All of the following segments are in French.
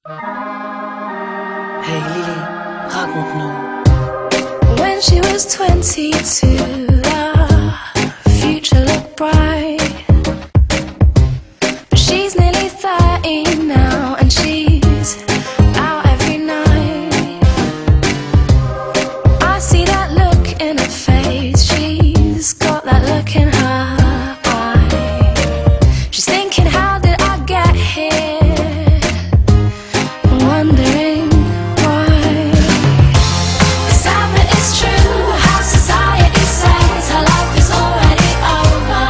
Hey Lily, raconte-nous. When she was 22, the future looked bright. But she's nearly 30 now, and she's out every night. I see that look in her face, she's got that look in her eye. She's thinking, how did I get here? Wondering why. It's sad but it's true, how society says her life is already over.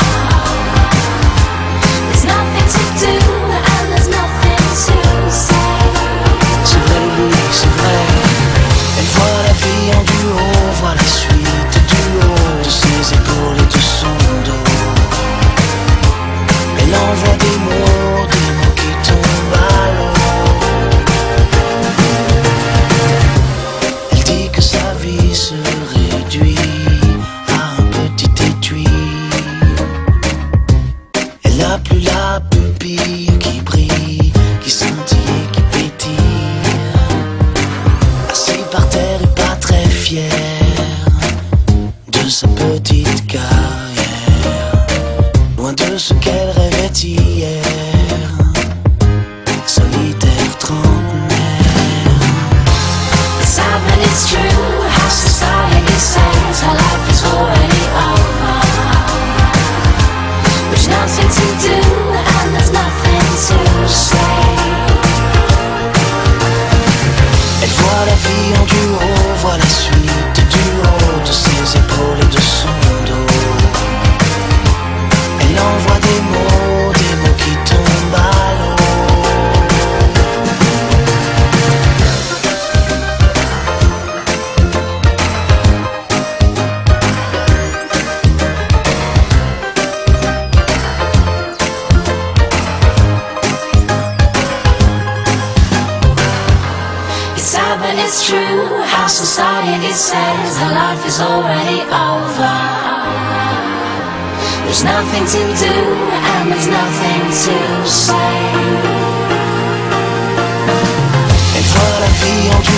There's nothing to do and there's nothing to say. C'est vrai Lily, c'est vrai. Elle voit la vie en duo, voit la suite du haut de ses épaules et de son dos. Elle envoie des mots qui tombent à l'eau. Elle dit que sa vie se réduit à un petit étui. Elle n'a plus la pupille qui brille, qui scintille, qui pétille. Assis par terre et pas très fier de sa petite carrière, loin de ce qu'elle rêvait hier, solitaire trentenaire. It's sad but it's true, how society says her life is already over. There's nothing to do and there's nothing to say. Elle voit la vie en duo, voit la suite du haut de ses épaules et de son dos. Elle envoie des mots qui tombent à l'eau. It's sad but it's true, how society says her life is already over. There's nothing to do and there's nothing to say. Elle voit la vie en duo,